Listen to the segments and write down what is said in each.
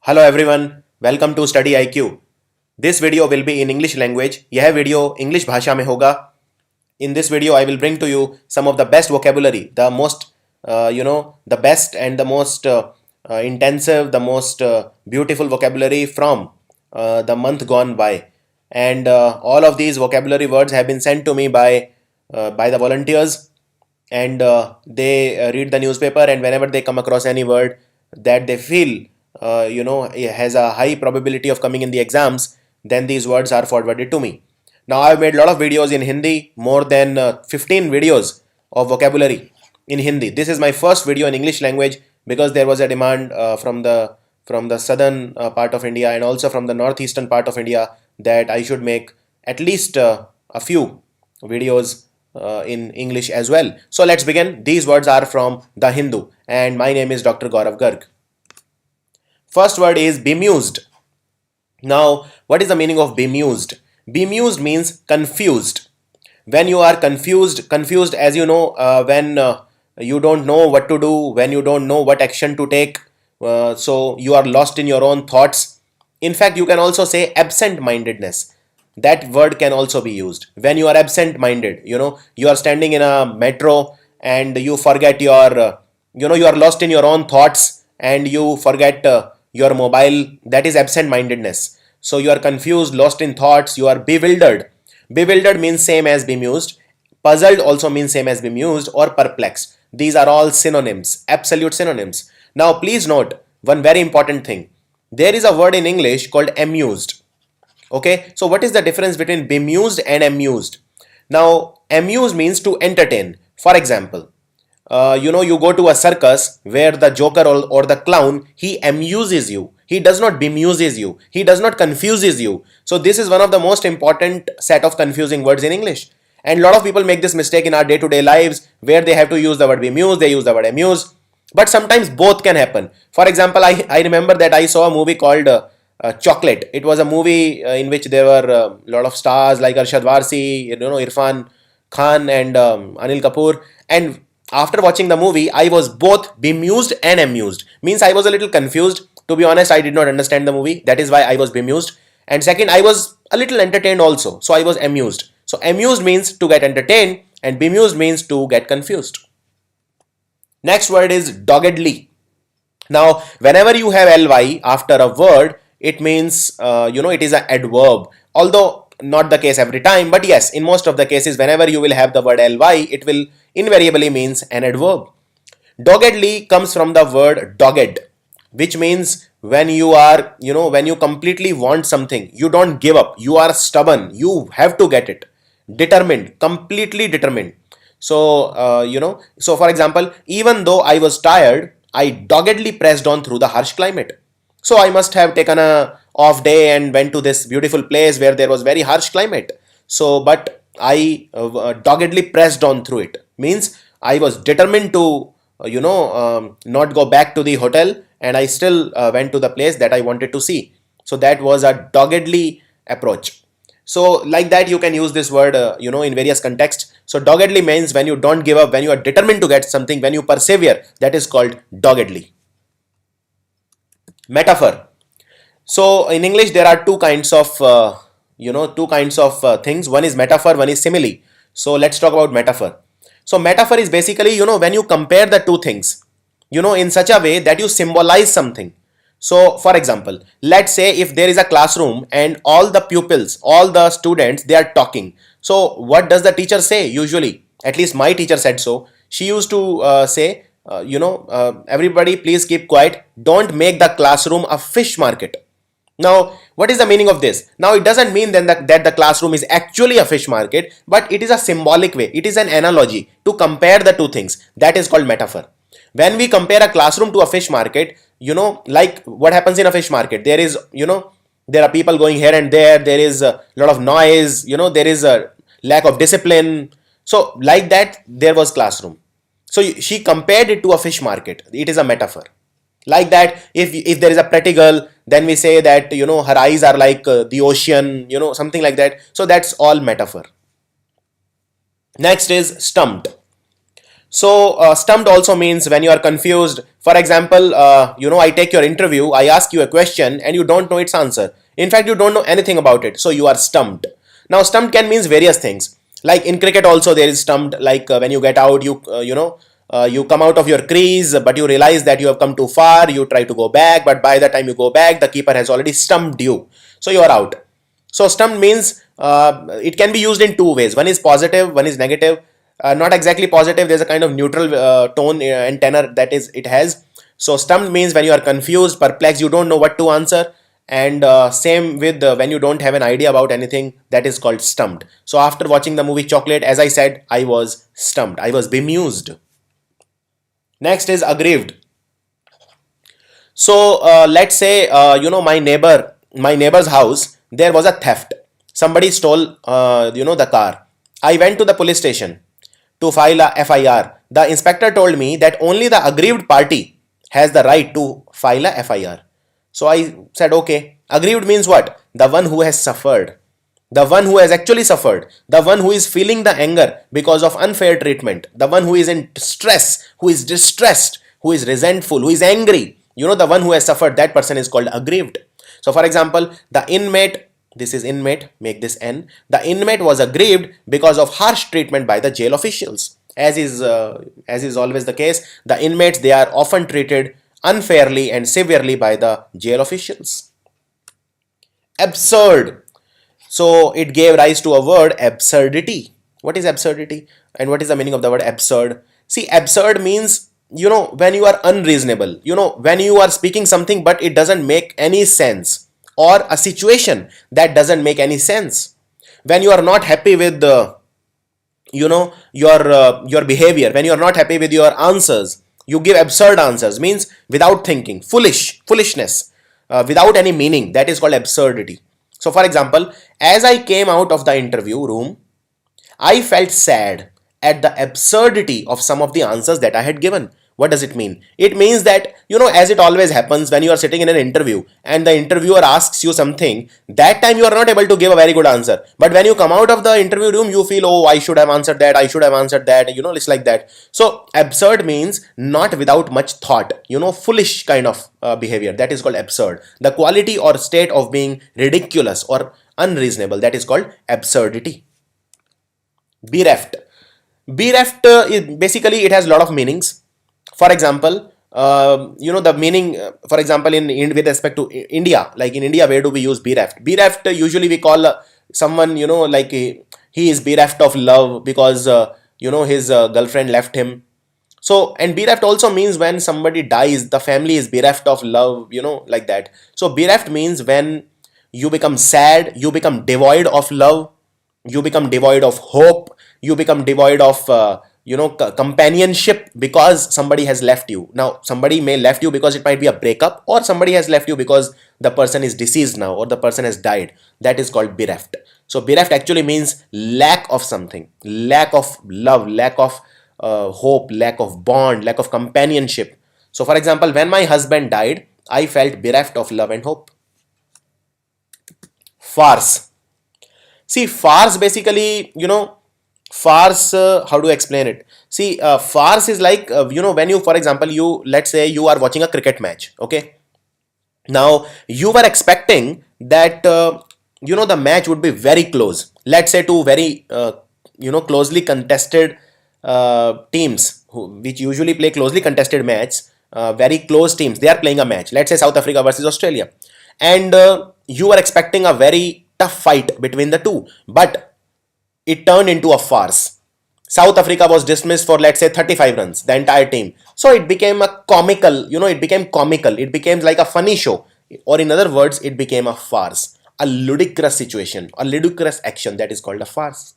Hello everyone, welcome to Study IQ. This video will be in English language. यह video English भाषा में होगा. In this video, I will bring to you some of the best vocabulary, the most, the best and the most intensive, the most beautiful vocabulary from the month gone by. And all of these vocabulary words have been sent to me by the volunteers, and they read the newspaper, and whenever they come across any word that they feel it has a high probability of coming in the exams, then these words are forwarded to me. Now I've made a lot of videos in Hindi, more than 15 videos of vocabulary in Hindi. This is my first video in English language because there was a demand from the southern part of India and also from the northeastern part of India that I should make at least a few videos in English as well. So let's begin. These words are from The Hindu and my name is Dr. Gaurav Garg. First word is bemused. Now, what is the meaning of bemused? Bemused means confused. When you are confused as you know, when you don't know what to do, when you don't know what action to take, so you are lost in your own thoughts. In fact, you can also say absent-mindedness. That word can also be used. When you are absent-minded, you are standing in a metro and you forget your, you are lost in your own thoughts and you forget your mobile. That is absent-mindedness. So you are confused, lost in thoughts, you are bewildered. Bewildered means same as bemused. Puzzled also means same as bemused, or perplexed. These are all synonyms, absolute synonyms. Now please note one very important thing. There is a word in English called amused. Okay, so what is the difference between bemused and amused? Now, amused means to entertain. For example, you go to a circus where the joker or the clown, he amuses you. He does not bemuses you. He does not confuses you. So this is one of the most important set of confusing words in English. And a lot of people make this mistake in our day-to-day lives where they have to use the word bemuse, they use the word amuse. But sometimes both can happen. For example, I remember that I saw a movie called Chocolate. It was a movie in which there were a lot of stars like Arshad Varsi, Irfan Khan and Anil Kapoor. And after watching the movie, I was both bemused and amused. Means I was a little confused. To be honest, I did not understand the movie. That is why I was bemused. And second, I was a little entertained also. So I was amused. So amused means to get entertained and bemused means to get confused. Next word is doggedly. Now, whenever you have ly after a word, it means, it is an adverb. Although not the case every time, but yes, in most of the cases, whenever you will have the word ly, it will invariably means an adverb. Doggedly comes from the word dogged, which means when you are, when you completely want something, you don't give up, you are stubborn, you have to get it. Determined, completely determined. So, so for example, even though I was tired, I doggedly pressed on through the harsh climate. So I must have taken a off day and went to this beautiful place where there was very harsh climate. So, but I doggedly pressed on through it. Means I was determined to, not go back to the hotel, and I still went to the place that I wanted to see. So that was a doggedly approach. So like that, you can use this word, in various contexts. So doggedly means when you don't give up, when you are determined to get something, when you persevere, that is called doggedly. Metaphor. So in English, there are two kinds of, things. One is metaphor, one is simile. So let's talk about metaphor. So metaphor is basically, when you compare the two things, in such a way that you symbolize something. So for example, let's say if there is a classroom and all the pupils, all the students, they are talking. So what does the teacher say usually? At least my teacher said so. She used to say, everybody please keep quiet. Don't make the classroom a fish market. Now, what is the meaning of this? Now, it doesn't mean then that the classroom is actually a fish market, but it is a symbolic way. It is an analogy to compare the two things. That is called metaphor. When we compare a classroom to a fish market, like what happens in a fish market, there is, there are people going here and there is a lot of noise, there is a lack of discipline. So, like that, there was classroom. So, she compared it to a fish market. It is a metaphor. Like that, if there is a pretty girl, then we say that, her eyes are like the ocean, something like that. So, that's all metaphor. Next is stumped. So stumped also means when you are confused. For example, I take your interview, I ask you a question and you don't know its answer. In fact, you don't know anything about it, so you are stumped. Now stumped can means various things. Like in cricket also there is stumped, like when you get out, you come out of your crease, but you realize that you have come too far, you try to go back, but by the time you go back, the keeper has already stumped you, so you are out. So stumped means it can be used in two ways. One is positive, one is negative. Not exactly positive, there's a kind of neutral tone and tenor that is it has. So stumped means when you are confused, perplexed, you don't know what to answer. And same with when you don't have an idea about anything, that is called stumped. So after watching the movie Chocolate, as I said, I was stumped, I was bemused. Next is aggrieved. So let's say my neighbor's house, there was a theft. Somebody stole the car. I went to the police station to file a FIR. The inspector told me that only the aggrieved party has the right to file a FIR. So I said, okay. Aggrieved means what? The one who has suffered. The one who has actually suffered. The one who is feeling the anger because of unfair treatment. The one who is in stress, who is distressed, who is resentful, who is angry. The one who has suffered, that person is called aggrieved. So for example, the inmate, this is inmate, make this N. The inmate was aggrieved because of harsh treatment by the jail officials. As is always the case, the inmates, they are often treated unfairly and severely by the jail officials. Absurd. So it gave rise to a word, absurdity. What is absurdity? And what is the meaning of the word absurd? See, absurd means, when you are unreasonable, when you are speaking something but it doesn't make any sense, or a situation that doesn't make any sense. When you are not happy with your behavior, when you are not happy with your answers, you give absurd answers, means without thinking, foolishness, without any meaning. That is called absurdity. So for example, as I came out of the interview room, I felt sad at the absurdity of some of the answers that I had given. What does it mean? It means that, as it always happens when you are sitting in an interview and the interviewer asks you something, that time you are not able to give a very good answer. But when you come out of the interview room, you feel, oh, I should have answered that, it's like that. So absurd means not without much thought, foolish kind of behavior. That is called absurd. The quality or state of being ridiculous or unreasonable, that is called absurdity. Bereft. Bereft is basically, it has a lot of meanings. For example, the meaning, for example, in with respect to India, like in India, where do we use bereft? Bereft, usually we call someone, like he is bereft of love because, his girlfriend left him. So, and bereft also means when somebody dies, the family is bereft of love, like that. So, bereft means when you become sad, you become devoid of love, you become devoid of hope, you become devoid of, companionship because somebody has left you. Now, somebody may left you because it might be a breakup, or somebody has left you because the person is deceased now or the person has died. That is called bereft. So bereft actually means lack of something, lack of love, lack of hope, lack of bond, lack of companionship. So for example, when my husband died, I felt bereft of love and hope. Farce. See, farce basically, farce, how to explain it? See, farce is like, when you, for example, let's say you are watching a cricket match, okay? Now, you were expecting that, the match would be very close. Let's say two very, closely contested teams, which usually play closely contested matches, very close teams, they are playing a match. Let's say South Africa versus Australia. And you were expecting a very tough fight between the two. But it turned into a farce. South Africa was dismissed for, let's say, 35 runs, the entire team. So it became a comical, it became comical. It became like a funny show. Or in other words, it became a farce. A ludicrous situation, a ludicrous action, that is called a farce.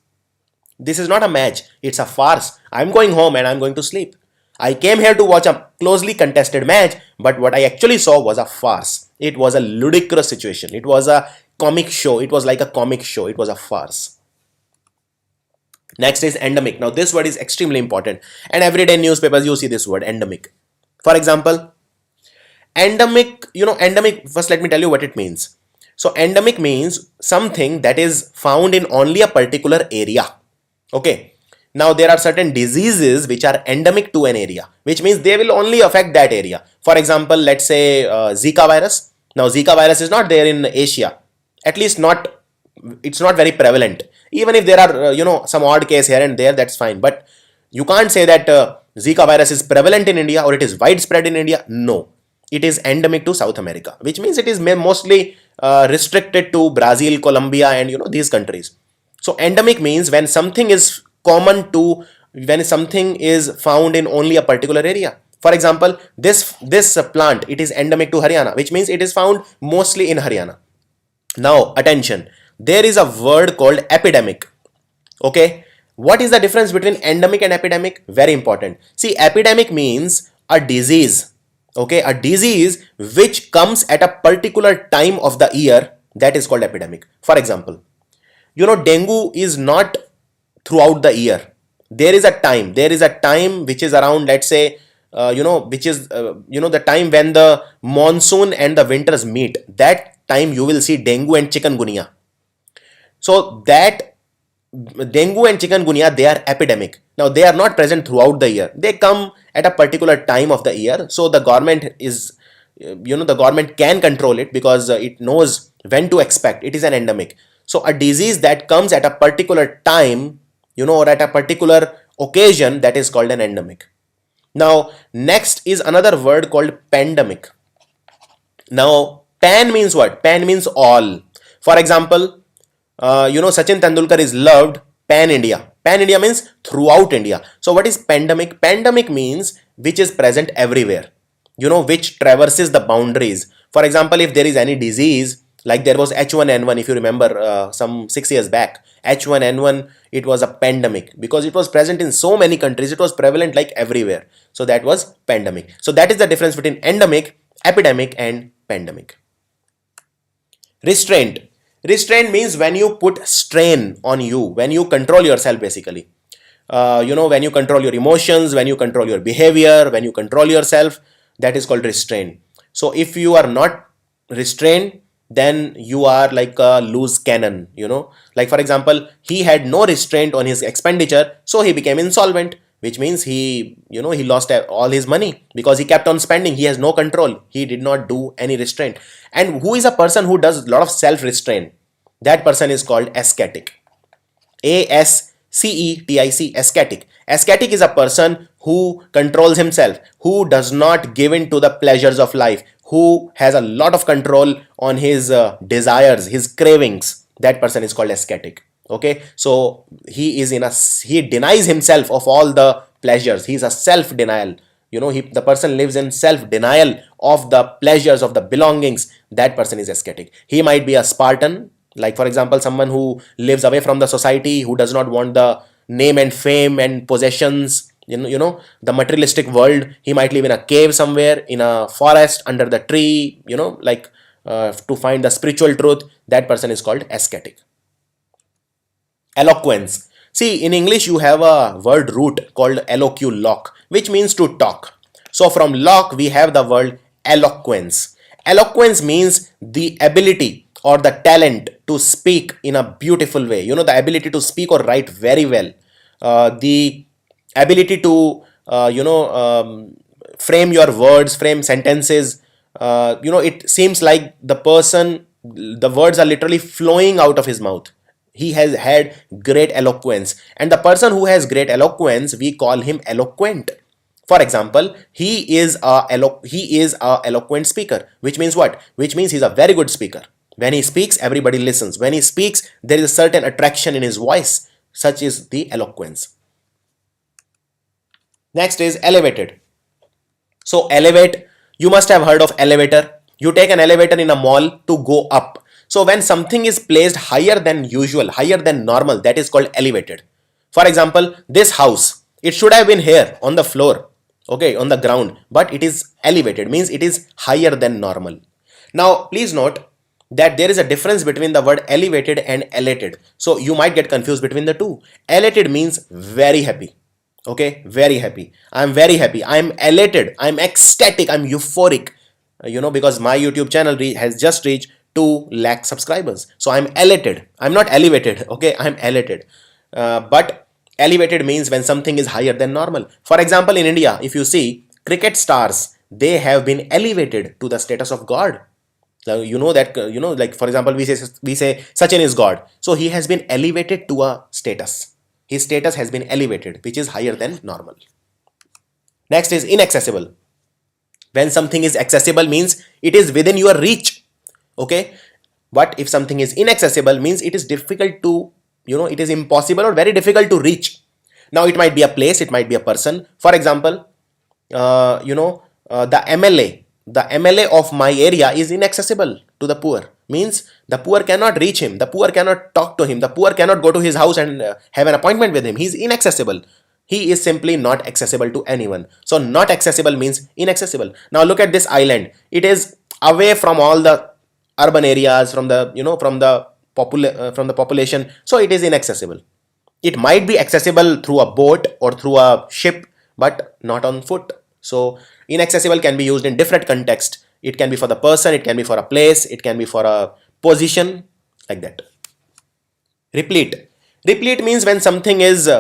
This is not a match, it's a farce. I'm going home and I'm going to sleep. I came here to watch a closely contested match, but what I actually saw was a farce. It was a ludicrous situation. It was a comic show. It was like a comic show. It was a farce. Next is endemic. Now this word is extremely important, and everyday newspapers you see this word, endemic. For example, endemic, endemic, first let me tell you what it means. So endemic means something that is found in only a particular area. Okay. Now there are certain diseases which are endemic to an area, which means they will only affect that area. For example, let's say Zika virus. Now Zika virus is not there in Asia, at least not, it's not very prevalent. Even if there are some odd case here and there, that's fine, but you can't say that Zika virus is prevalent in India or it is widespread in India. No, it is endemic to South America, which means it is mostly restricted to Brazil, Colombia, and these countries. So endemic means when something is common to, when something is found in only a particular area. For example, this plant, it is endemic to Haryana, which means it is found mostly in Haryana. Now attention, there is a word called epidemic. Okay, what is the difference between endemic and epidemic? Very important. See, epidemic means a disease. Okay, a disease which comes at a particular time of the year, that is called epidemic. For example, dengue is not throughout the year. There is a time which is around, let's say, which is the time when the monsoon and the winters meet. That time you will see dengue and chikungunya. So that dengue and chikungunya, they are epidemic. Now they are not present throughout the year, they come at a particular time of the year. So the government is, the government can control it because it knows when to expect. It is an endemic. So a disease that comes at a particular time, or at a particular occasion, that is called an endemic. Now next is another word called pandemic. Now pan means what? Pan means all. For example, Sachin Tendulkar is loved pan India. Pan India means throughout India. So what is pandemic? Pandemic means which is present everywhere, which traverses the boundaries. For example, if there is any disease, like there was H1N1, if you remember, some 6 years back, H1N1, it was a pandemic because it was present in so many countries. It was prevalent like everywhere. So that was pandemic. So that is the difference between endemic, epidemic, and pandemic. Restraint. Restraint means when you put strain on you, when you control yourself basically. When you control your emotions, when you control your behavior, when you control yourself, that is called restraint. So if you are not restrained, then you are like a loose cannon, like for example, he had no restraint on his expenditure, so he became insolvent, which means he lost all his money because he kept on spending. He has no control, he did not do any restraint. And who is a person who does a lot of self-restraint? That person is called ascetic. ASCETIC, ascetic. Ascetic is a person who controls himself, who does not give in to the pleasures of life, who has a lot of control on his desires, his cravings. That person is called ascetic. Okay, so he denies himself of all the pleasures. He is a self-denial. The person lives in self-denial of the pleasures, of the belongings. That person is ascetic. He might be a Spartan, like for example, someone who lives away from the society, who does not want the name and fame and possessions, the materialistic world. He might live in a cave somewhere, in a forest, under the tree, to find the spiritual truth. That person is called ascetic. Eloquence. See, in English you have a word root called lock, which means to talk. So from lock we have the word eloquence. Eloquence means the ability or the talent to speak in a beautiful way, the ability to speak or write very well, the ability to frame your words, frame sentences. It seems like the words are literally flowing out of his mouth. He has had great eloquence, and the person who has great eloquence, we call him eloquent. For example, he is a eloquent speaker, which means what? Which means he's a very good speaker. When he speaks, everybody listens. When he speaks, there is a certain attraction in his voice. Such is the eloquence. Next is elevated. So elevate, you must have heard of elevator. You take an elevator in a mall to go up. So when something is placed higher than usual, higher than normal, that is called elevated. For example, this house, it should have been here on the floor, okay, on the ground, but it is elevated, means it is higher than normal. Now please note that there is a difference between the word elevated and elated. So you might get confused between the two. Elated means very happy. Okay, very happy. I'm very happy. I'm elated. I'm ecstatic. I'm euphoric. Because my YouTube channel has just reached 2 lakh subscribers. So I'm elated. I'm not elevated. Okay, I'm elated. But Elevated means when something is higher than normal. For example, in India, if you see cricket stars, they have been elevated to the status of God. Now, you know that, like for example, we say Sachin is God. So he has been elevated to a status. His status has been elevated, which is higher than normal. Next is inaccessible. When something is accessible means it is within your reach. Okay. But if something is inaccessible means it is difficult to, it is impossible or very difficult to reach. Now it might be a place, it might be a person. For example, the MLA of my area is inaccessible to the poor. Means the poor cannot reach him, the poor cannot talk to him, the poor cannot go to his house and have an appointment with him. He is inaccessible. He is simply not accessible to anyone. So not accessible means inaccessible. Now look at this island. It is away from all the urban areas, from the from the population. So it is inaccessible. It might be accessible through a boat or through a ship, but not on foot. So inaccessible can be used in different context. It can be for the person, it can be for a place, it can be for a position, like that. Replete. Replete means when something is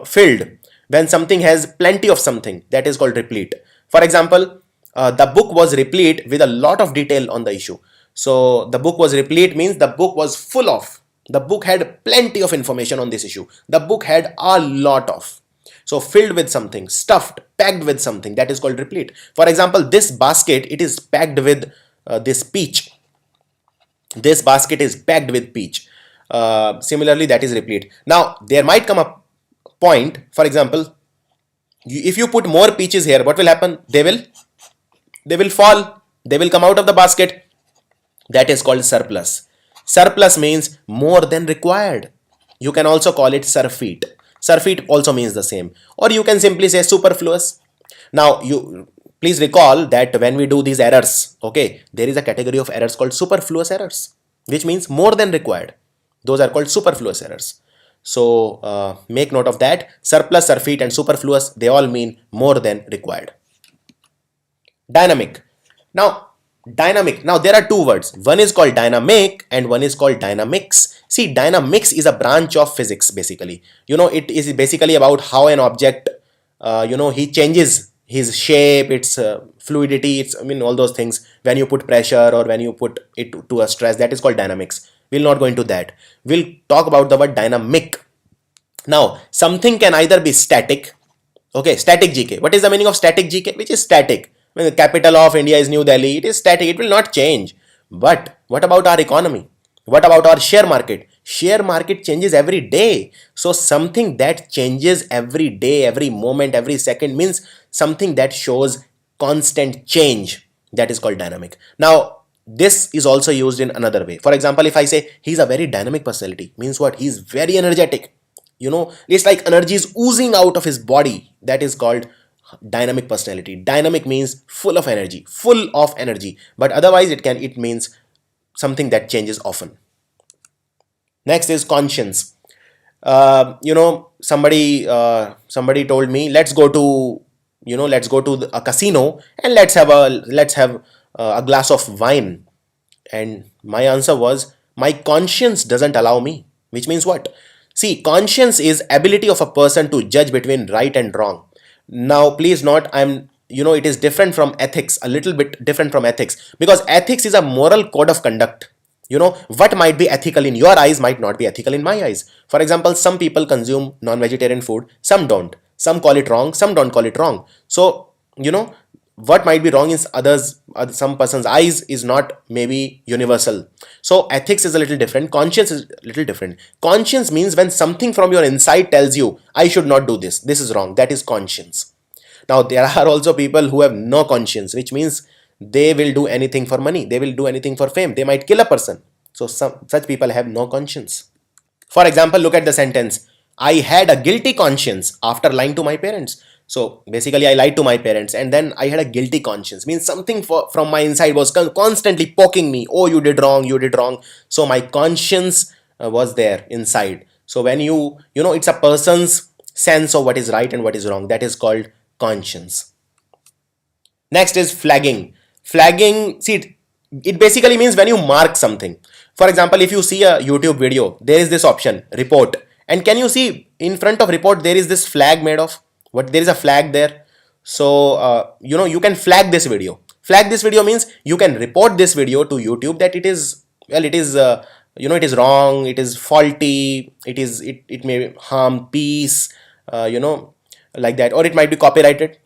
filled, when something has plenty of something, that is called replete. For example, the book was replete with a lot of detail on the issue. So the book was replete means the book was full of, the book had plenty of information on this issue. The book had a lot of. So filled with something, stuffed, packed with something, that is called replete. For example, this basket, it is packed with this peach. This basket is packed with peach. Similarly, that is replete. Now, there might come a point, for example, if you put more peaches here, what will happen? They will fall. They will come out of the basket. That is called surplus. Surplus means more than required. You can also call it surfeit. Surfeit also means the same. Or you can simply say superfluous. Now, you please recall that when we do these errors, okay, there is a category of errors called superfluous errors, which means more than required. Those are called superfluous errors. So make note of that. Surplus, surfeit and superfluous, they all mean more than required. Dynamic. Now, dynamic. Now there are two words. One is called dynamic and one is called dynamics. See, dynamics is a branch of physics basically. It is basically about how an object, he changes his shape, its fluidity, all those things. When you put pressure or when you put it to a stress, that is called dynamics. We'll not go into that. We'll talk about the word dynamic. Now, something can either be static. Okay, static GK. What is the meaning of static GK? Which is static. When the capital of India is New Delhi, it is static, it will not change. But what about our economy? What about our share market? Share market changes every day. So something that changes every day, every moment, every second means something that shows constant change. That is called dynamic. Now, this is also used in another way. For example, if I say he's a very dynamic personality, means what? He's very energetic. It's like energy is oozing out of his body. That is called dynamic personality. Dynamic means full of energy, but otherwise it means something that changes often. Next is conscience. Somebody told me, let's go to a casino and let's have a glass of wine. And my answer was, my conscience doesn't allow me. Which means what? See, conscience is ability of a person to judge between right and wrong. Now, please note, it is different from ethics, a little bit different from ethics, because ethics is a moral code of conduct. What might be ethical in your eyes might not be ethical in my eyes. For example, some people consume non-vegetarian food, some don't. Some call it wrong, some don't call it wrong. So, what might be wrong in some person's eyes is not maybe universal. So ethics is a little different. Conscience is a little different. Conscience means when something from your inside tells you, I should not do this, this is wrong. That is conscience. Now there are also people who have no conscience, which means they will do anything for money, they will do anything for fame, they might kill a person. So such people have no conscience. For example, look at the sentence, I had a guilty conscience after lying to my parents. So basically I lied to my parents and then I had a guilty conscience. Means something from my inside was constantly poking me. Oh, you did wrong, you did wrong. So my conscience was there inside. So when it's a person's sense of what is right and what is wrong. That is called conscience. Next is flagging. Flagging, see, it basically means when you mark something. For example, if you see a YouTube video, there is this option, report. And can you see in front of report there is this flag made of what, there is a flag there. So you can flag this video. Flag this video means you can report this video to YouTube that it is, well, it is it is wrong, it is faulty, it may harm peace, like that, or it might be copyrighted.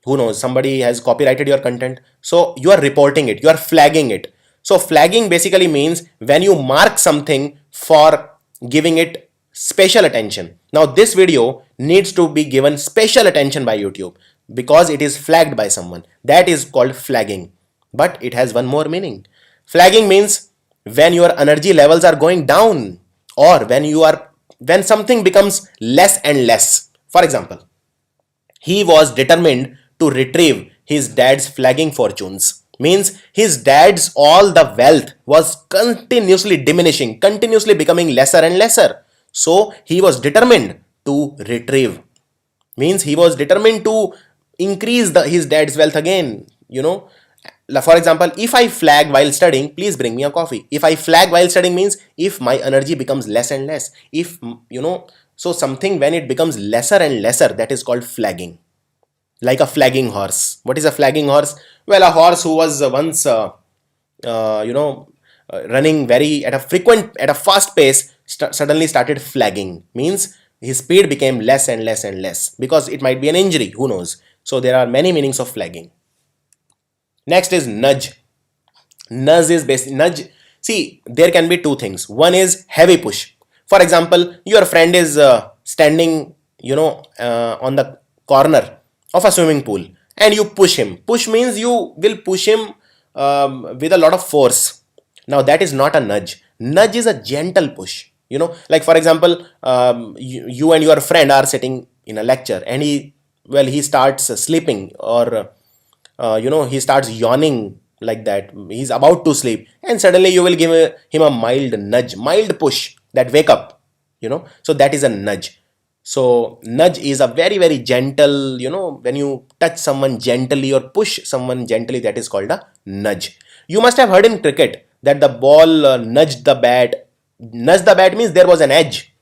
Who knows, somebody has copyrighted your content. So you are reporting it, you are flagging it. So flagging basically means when you mark something for giving it special attention. Now this video needs to be given special attention by YouTube because it is flagged by someone. That is called flagging. But it has one more meaning. Flagging means when your energy levels are going down, or when something becomes less and less. For example, he was determined to retrieve his dad's flagging fortunes. Means his dad's all the wealth was continuously diminishing, continuously becoming lesser and lesser. So he was determined to retrieve. Means he was determined to increase his dad's wealth again. For example, if I flag while studying, please bring me a coffee. If I flag while studying means if my energy becomes less and less. If so something, when it becomes lesser and lesser, that is called flagging. Like a flagging horse. What is a flagging horse? Well, a horse who was once running at a fast pace suddenly started flagging. Means his speed became less and less and less, because it might be an injury, who knows. So there are many meanings of flagging. Next is nudge. Nudge. See, there can be two things. One is heavy push. For example, your friend is standing on the corner of a swimming pool and you push him. Push means you will push him with a lot of force. Now that is not a nudge. Nudge is a gentle push. Like for example, you and your friend are sitting in a lecture and he starts sleeping, or he starts yawning, like that. He's about to sleep, and suddenly you will give him a mild nudge, mild push, that wake up. So that is a nudge. So nudge is a very, very gentle, when you touch someone gently or push someone gently, that is called a nudge. You must have heard in cricket that the ball nudged the bat. Nudge the bat means there was an edge.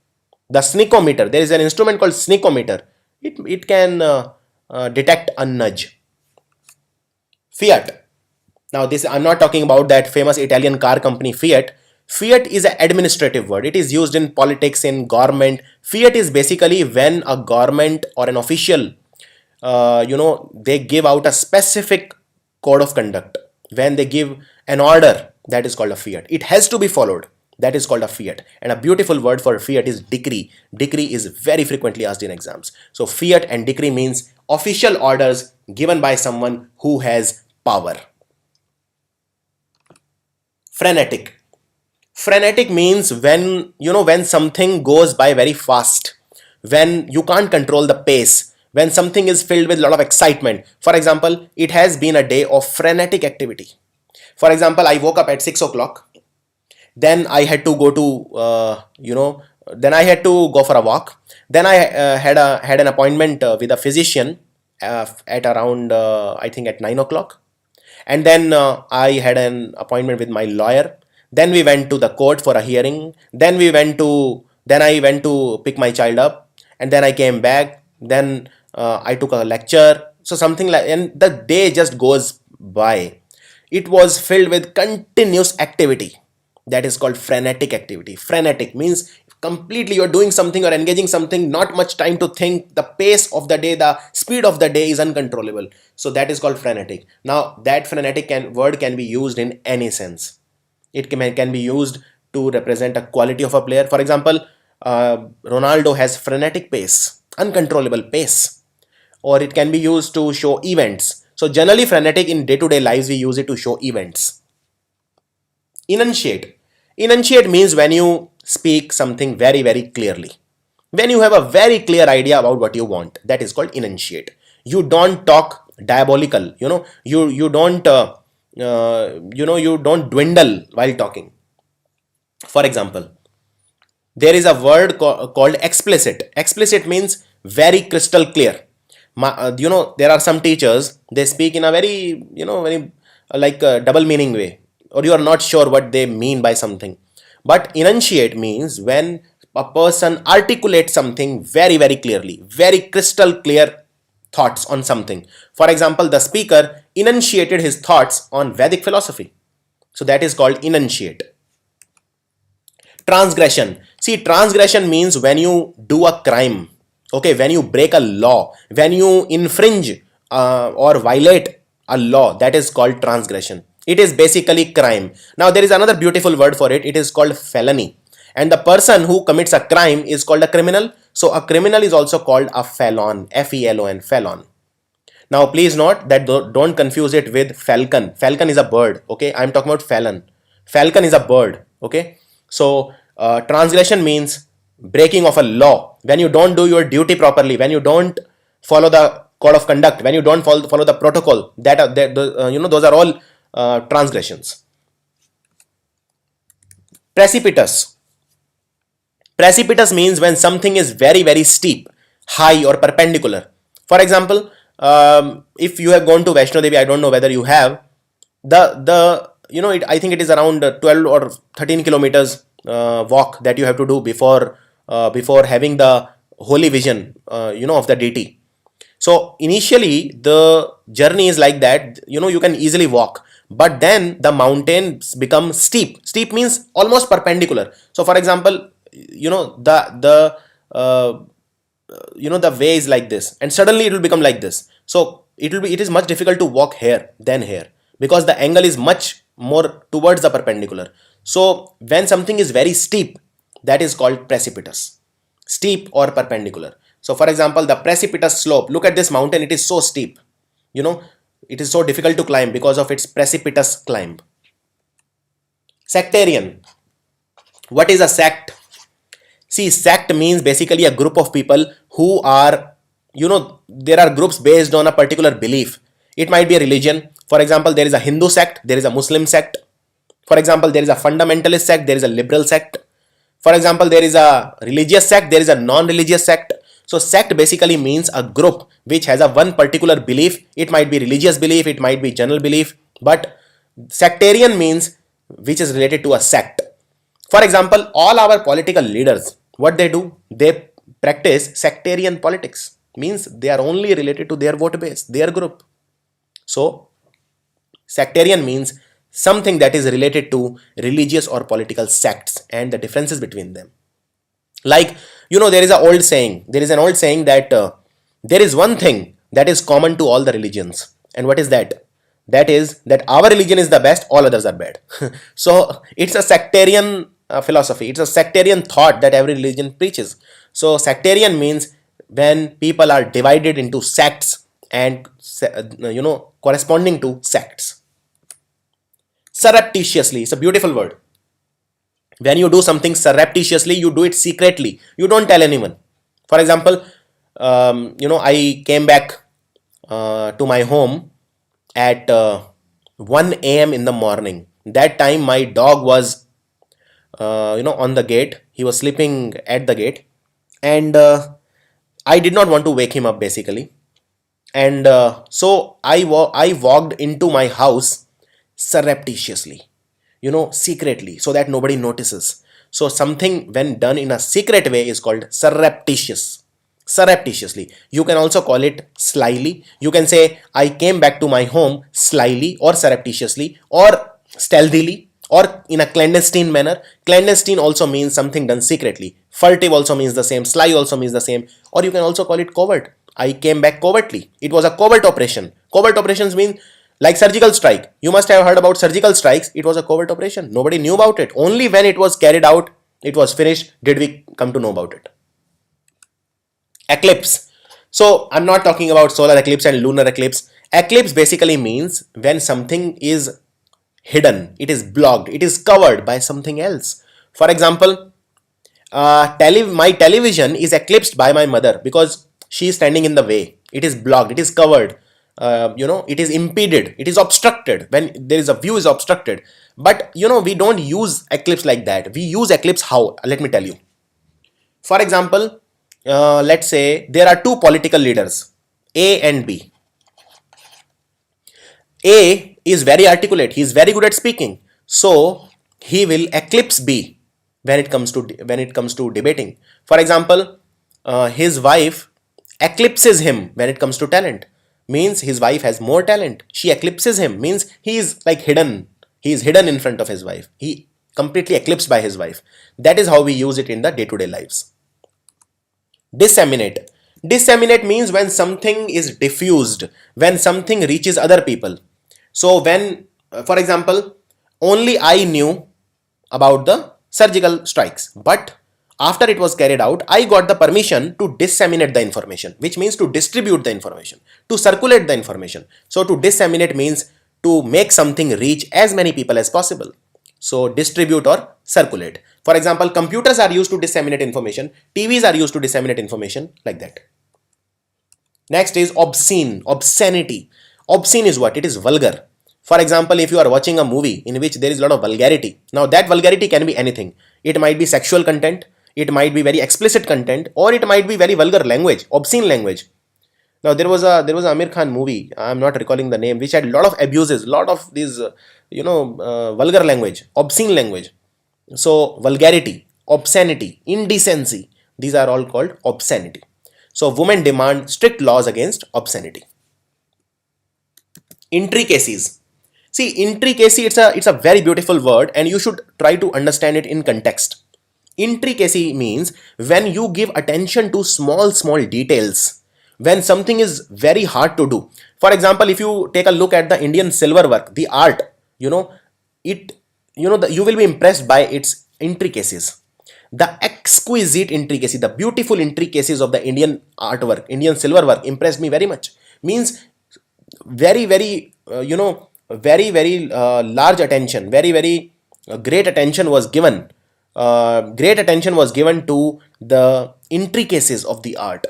The sneakometer, there is an instrument called sneakometer. It can detect a nudge. Fiat. Now this, I'm not talking about that famous Italian car company Fiat. Fiat is an administrative word. It is used in politics, in government. Fiat is basically when a government or an official, they give out a specific code of conduct. When they give an order, that is called a fiat. It has to be followed. That is called a fiat. And a beautiful word for fiat is decree. Decree is very frequently asked in exams. So fiat and decree means official orders given by someone who has power. Frenetic. Frenetic means when something goes by very fast, when you can't control the pace, when something is filled with a lot of excitement. For example, it has been a day of frenetic activity. For example, I woke up at 6 o'clock. Then I had to go to, then I had to go for a walk. Then I had an appointment with a physician at around, I think at 9 o'clock. And then I had an appointment with my lawyer. Then we went to the court for a hearing. Then I went to pick my child up, and then I came back. Then I took a lecture. So something like, and the day just goes by. It was filled with continuous activity. That is called frenetic activity. Frenetic means completely you're doing something or engaging something, not much time to think. The pace of the day, the speed of the day is uncontrollable. So that is called frenetic. Now that frenetic word can be used in any sense. It can be used to represent a quality of a player. For example, Ronaldo has frenetic pace, uncontrollable pace. Or it can be used to show events. So generally frenetic in day-to-day lives, we use it to show events. Enunciate. Enunciate means when you speak something very, very clearly. When you have a very clear idea about what you want, that is called enunciate. You don't talk diabolical, you don't you don't dwindle while talking. For example, there is a word called explicit. Explicit means very crystal clear. There are some teachers, they speak in a very, very like a double meaning way, or you are not sure what they mean by something. But enunciate means when a person articulates something very, very clearly, very crystal clear thoughts on something. For example, the speaker enunciated his thoughts on Vedic philosophy. So that is called enunciate. Transgression. See, transgression means when you do a crime, okay, when you break a law, when you infringe or violate a law, that is called transgression. It is basically crime. Now, there is another beautiful word for it. It is called felony. And the person who commits a crime is called a criminal. So, a criminal is also called a felon, F-E-L-O-N, felon. Now, please note that don't confuse it with falcon. Falcon is a bird, okay? I'm talking about felon. Falcon is a bird, okay? So, transgression means breaking of a law. When you don't do your duty properly, when you don't follow the code of conduct, when you don't follow the protocol, those are all transgressions. Precipitous. Precipitous means when something is very, very steep, high or perpendicular. For example, if you have gone to Vaishno Devi, I don't know whether you have, I think it is around 12 or 13 kilometers walk that you have to do before having the holy vision, of the deity. So initially the journey is like that, you can easily walk, but then the mountains become steep. Steep means almost perpendicular. So for example, the way is like this, and suddenly it will become like this. So it is much difficult to walk here than here, because the angle is much more towards the perpendicular. So when something is very steep, that is called precipitous, steep or perpendicular. So for example, the precipitous slope, look at this mountain, it is so steep, it is so difficult to climb because of its precipitous climb. Sectarian. What is a sect? See, sect means basically a group of people who are, there are groups based on a particular belief. It might be a religion. For example, there is a Hindu sect, there is a Muslim sect. For example, there is a fundamentalist sect, there is a liberal sect. For example, there is a religious sect, there is a non-religious sect. So sect basically means a group which has a one particular belief. It might be religious belief, it might be general belief, but sectarian means which is related to a sect. For example, all our political leaders, what they do, they practice sectarian politics, means they are only related to their vote base, their group. So sectarian means something that is related to religious or political sects and the differences between them. Like, there is an old saying that there is one thing that is common to all the religions. And what is that? That is that our religion is the best, all others are bad. So it's a sectarian philosophy. It's a sectarian thought that every religion preaches. So sectarian means when people are divided into sects and, corresponding to sects. Surreptitiously, it's a beautiful word. When you do something surreptitiously, you do it secretly. You don't tell anyone. For example, I came back to my home at 1 a.m. in the morning. That time my dog was, on the gate. He was sleeping at the gate. And I did not want to wake him up basically. And so I walked into my house surreptitiously, secretly, so that nobody notices. So something when done in a secret way is called surreptitious. Surreptitiously. You can also call it slyly. You can say, I came back to my home slyly or surreptitiously or stealthily or in a clandestine manner. Clandestine also means something done secretly. Furtive also means the same. Sly also means the same. Or you can also call it covert. I came back covertly. It was a covert operation. Covert operations mean like surgical strike. You must have heard about surgical strikes. It was a covert operation. Nobody knew about it. Only when it was carried out, it was finished, did we come to know about it. Eclipse. So I'm not talking about solar eclipse and lunar eclipse. Eclipse basically means when something is hidden, it is blocked, it is covered by something else. For example, my television is eclipsed by my mother because she is standing in the way. It is blocked, it is covered. It is impeded, it is obstructed. When there is a view is obstructed. But we don't use eclipse like that. We use eclipse how? Let me tell you. For example, let's say there are two political leaders, A and B. A is very articulate, he is very good at speaking, so he will eclipse B when it comes to debating. For example, his wife eclipses him when it comes to talent. Means his wife has more talent. She eclipses him. Means he is like hidden. He is hidden in front of his wife. He completely eclipsed by his wife. That is how we use it in the day-to-day lives. Disseminate. Disseminate means when something is diffused, when something reaches other people. So when, for example, only I knew about the surgical strikes, but after it was carried out, I got the permission to disseminate the information, which means to distribute the information, to circulate the information. So to disseminate means to make something reach as many people as possible. So distribute or circulate. For example, computers are used to disseminate information, TVs are used to disseminate information, like that. Next is obscene, obscenity. Obscene is what? It is vulgar. For example, if you are watching a movie in which there is a lot of vulgarity, now that vulgarity can be anything. It might be sexual content, it might be very explicit content, or it might be very vulgar language, obscene language. Now there was a Amir Khan movie, I am not recalling the name, which had a lot of abuses, a lot of these vulgar language, obscene language. So vulgarity, obscenity, indecency, these are all called obscenity. So women demand strict laws against obscenity. Intricacies. See, intricacy, it's a very beautiful word, and you should try to understand it in context. Intricacy means when you give attention to small details, when something is very hard to do. For example, if you take a look at the Indian silver work, the art, you will be impressed by its intricacies. The exquisite intricacy, the beautiful intricacies of the Indian artwork, Indian silver work impressed me very much. Means very large attention, very great attention was given. Great attention was given to the intricacies of the art.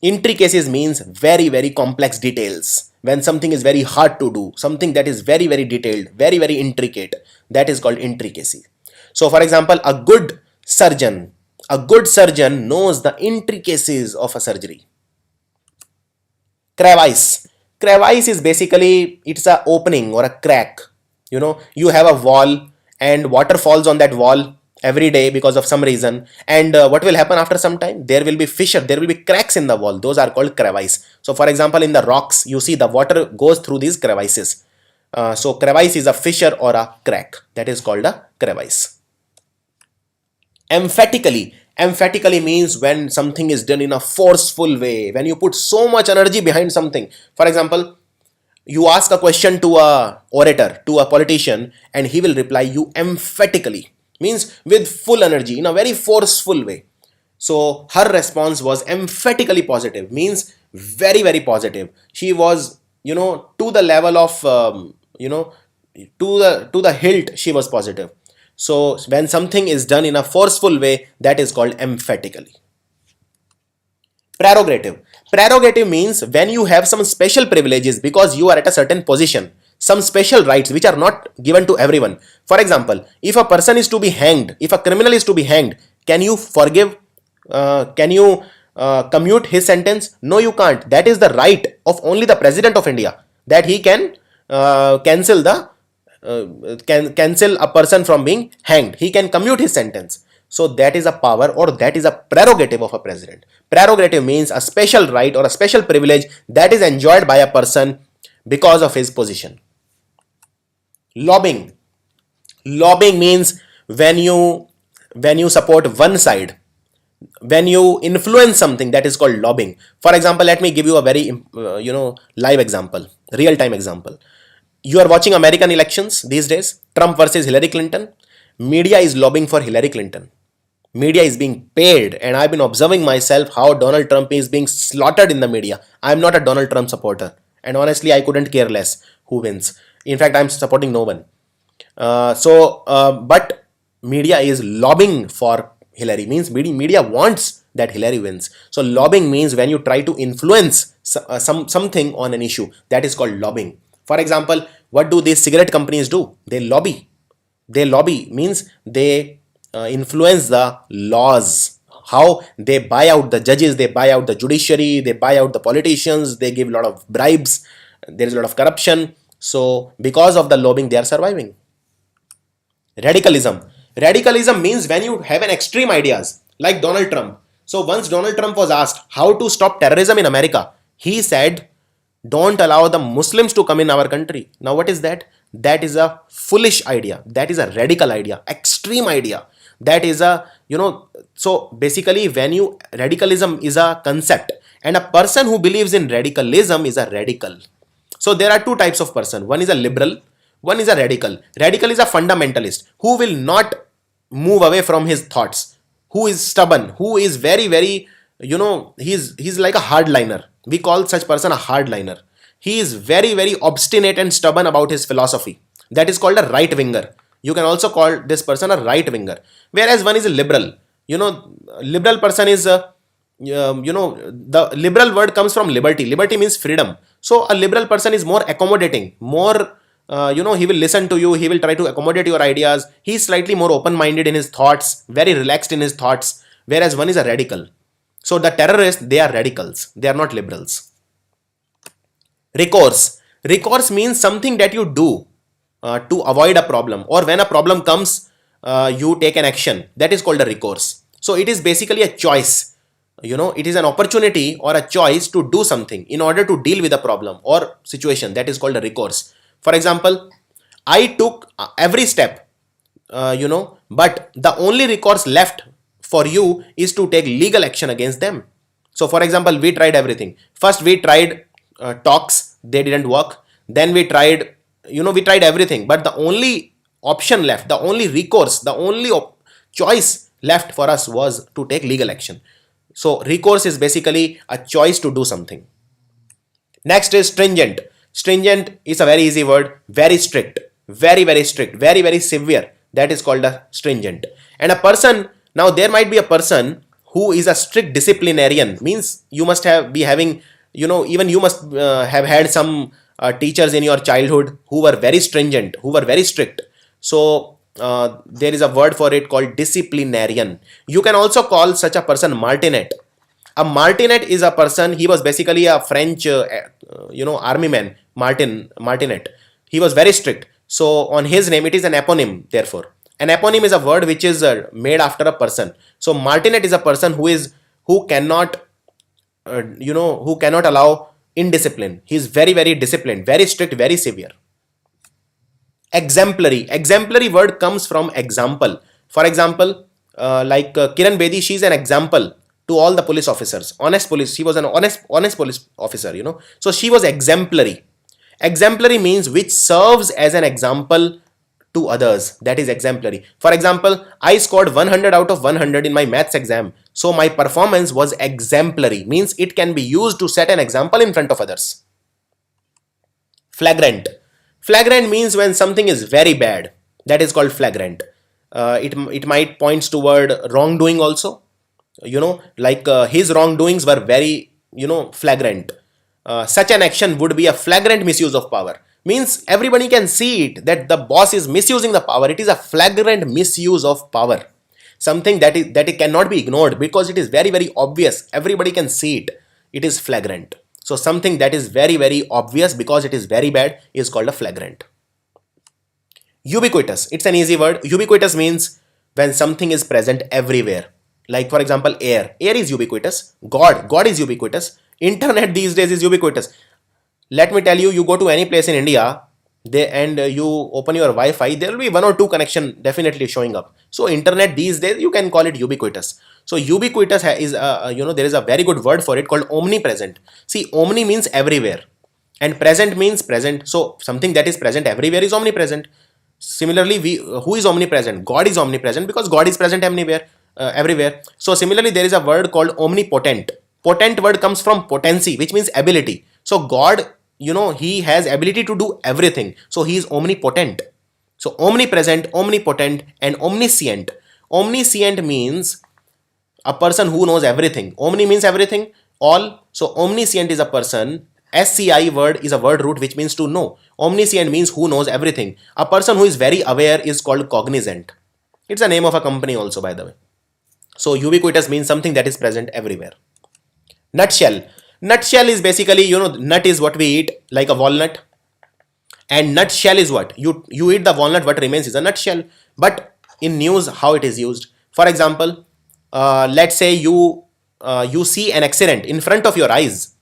Intricacies means very complex details. When something is very hard to do, something that is very detailed, very intricate, that is called intricacy. So for example, a good surgeon knows the intricacies of a surgery. Crevice. Crevice is basically, it's a opening or a crack. You have a wall and water falls on that wall every day because of some reason, and what will happen after some time? There will be fissure, there will be cracks in the wall. Those are called crevice. So for example, in the rocks, you see the water goes through these crevices. So crevice is a fissure or a crack. That is called a crevice. Emphatically. Emphatically means when something is done in a forceful way, when you put so much energy behind something. For example, you ask a question to a orator, to a politician, and he will reply you emphatically. Means with full energy, in a very forceful way. So her response was emphatically positive, means very positive. She was, to the level of, to the hilt, she was positive. So when something is done in a forceful way, that is called emphatically. Prerogative. Prerogative means when you have some special privileges because you are at a certain position, some special rights which are not given to everyone. For example, if a person is to be hanged, if a criminal is to be hanged, can you forgive? Can you commute his sentence? No, you can't. That is the right of only the President of India, that he can cancel a person from being hanged. He can commute his sentence. So that is a power, or that is a prerogative of a president. Prerogative means a special right or a special privilege that is enjoyed by a person because of his position. Lobbying. Lobbying means when you support one side, when you influence something, that is called lobbying. For example, let me give you a very live example, real time example. You are watching American elections these days, Trump versus Hillary Clinton. Media is lobbying for Hillary Clinton. Media is being paid, and I've been observing myself how Donald Trump is being slaughtered in the media. I'm not a Donald Trump supporter, and honestly, I couldn't care less who wins. In fact, I'm supporting no one. But media is lobbying for Hillary. Means media wants that Hillary wins. So lobbying means when you try to influence something on an issue, that is called lobbying. For example, what do these cigarette companies do? They lobby. They lobby means they influence the laws. How they buy out the judges, they buy out the judiciary, they buy out the politicians, they give a lot of bribes, there is a lot of corruption. So because of the lobbying, they are surviving. Radicalism. Radicalism means when you have an extreme ideas, like Donald Trump. So once Donald Trump was asked how to stop terrorism in America, he said, don't allow the Muslims to come in our country. Now what is that? That is a foolish idea. That is a radical idea, extreme idea. That is a, so basically radicalism is a concept, and a person who believes in radicalism is a radical. So there are two types of person. One is a liberal, one is a radical. Radical is a fundamentalist who will not move away from his thoughts, who is stubborn, who is very, he's like a hardliner. We call such person a hardliner. He is very obstinate and stubborn about his philosophy. That is called a right winger. You can also call this person a right winger. Whereas one is a liberal. Liberal person is the liberal word comes from liberty. Liberty means freedom. So a liberal person is more accommodating, more he will listen to you, he will try to accommodate your ideas. He is slightly more open-minded in his thoughts, very relaxed in his thoughts. Whereas one is a radical. So the terrorists, they are radicals, they are not liberals. Recourse. Recourse means something that you do to avoid a problem, or when a problem comes, you take an action. That is called a recourse. So it is basically a choice. It is an opportunity or a choice to do something in order to deal with a problem or situation. That is called a recourse. For example, I took every step, but the only recourse left for you is to take legal action against them. So for example, we tried everything. First we tried talks, they didn't work. Then we tried, we tried everything, but the only option left, the only recourse, the only choice left for us was to take legal action. So recourse is basically a choice to do something. Next is stringent. Stringent is a very easy word, very strict, very strict, very severe. That is called a stringent. And a person, now there might be a person who is a strict disciplinarian, means you must be having, even you must have had some teachers in your childhood who were very stringent, who were very strict. So there is a word for it called disciplinarian. You can also call such a person martinet. A martinet is a person, he was basically a French, army man, Martinet. He was very strict. So on his name, it is an eponym, therefore. An eponym is a word which is made after a person. So martinet is a person who cannot allow indiscipline. He is very disciplined, very strict, very severe. Exemplary. Exemplary word comes from example. For example, Kiran Bedi, she is an example to all the police officers. Honest police. She was an honest police officer, So she was exemplary. Exemplary means which serves as an example to others. That is exemplary. For example, I scored 100 out of 100 in my maths exam. So my performance was exemplary. Means it can be used to set an example in front of others. Flagrant. Flagrant means when something is very bad. That is called flagrant. It might points toward wrongdoing also. His wrongdoings were very, flagrant. Such an action would be a flagrant misuse of power. Means everybody can see it that the boss is misusing the power. It is a flagrant misuse of power. Something that it cannot be ignored because it is very obvious. Everybody can see it. It is flagrant. So something that is very obvious because it is very bad is called a flagrant. Ubiquitous. It's an easy word. Ubiquitous means when something is present everywhere. Like for example, air. Air is ubiquitous. God is ubiquitous. Internet these days is ubiquitous. Let me tell you, you go to any place in India and you open your Wi-Fi, there will be one or two connection definitely showing up. So internet these days, you can call it ubiquitous. So ubiquitous is, there is a very good word for it called omnipresent. See, omni means everywhere and present means present. So something that is present everywhere is omnipresent. Similarly, who is omnipresent? God is omnipresent because God is present everywhere. So similarly, there is a word called omnipotent. Potent word comes from potency, which means ability. So God, he has ability to do everything. So he is omnipotent. So omnipresent, omnipotent, and omniscient. Omniscient means a person who knows everything. Omni means everything, all. So omniscient is a person. SCI word is a word root which means to know. Omniscient means who knows everything. A person who is very aware is called cognizant. It's a name of a company also, by the way. So ubiquitous means something that is present everywhere. Nutshell. Nutshell is basically, nut is what we eat, like a walnut. And nutshell is what? You eat the walnut, what remains is a nutshell. But in news how it is used. For example, let's say you see an accident in front of your eyes,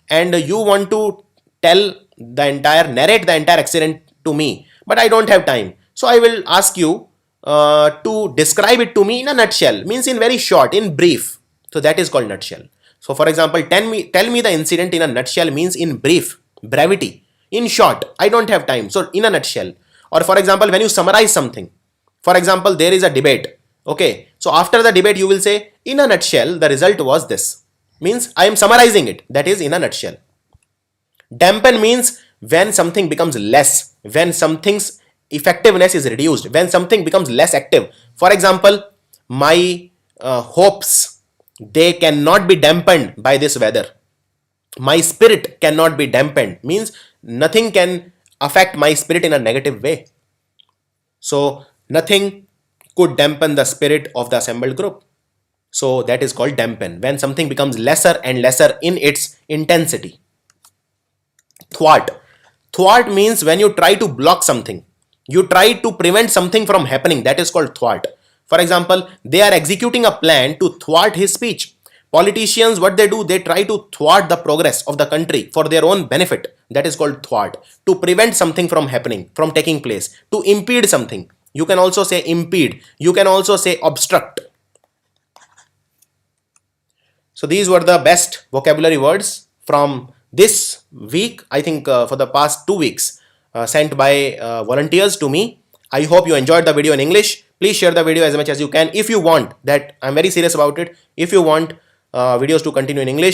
and you want to narrate the entire accident to me, but I don't have time. So I will ask you to describe it to me in a nutshell, means in very short, in brief. So that is called nutshell. So for example, tell me the incident in a nutshell means in brief, brevity, in short. I don't have time, so in a nutshell. Or for example, when you summarize something, for example, there is a debate. Okay, so after the debate, you will say, in a nutshell, the result was this. Means I am summarizing it. That is in a nutshell. Dampen means when something becomes less, when something's effectiveness is reduced, when something becomes less active. For example, my hopes, they cannot be dampened by this weather. My spirit cannot be dampened, means nothing can affect my spirit in a negative way. So nothing could dampen the spirit of the assembled group. So that is called dampen, when something becomes lesser and lesser in its intensity. Thwart. Thwart means when you try to block something, you try to prevent something from happening. That is called thwart. For example, they are executing a plan to thwart his speech. Politicians, what they do, they try to thwart the progress of the country for their own benefit. That is called thwart. To prevent something from happening, from taking place, to impede something. You can also say impede. You can also say obstruct. So these were the best vocabulary words from this week, I think for the past 2 weeks, sent by volunteers to me. I hope you enjoyed the video in English. Please share the video as much as you can. If you want, that I'm very serious about it, if you want videos to continue in English,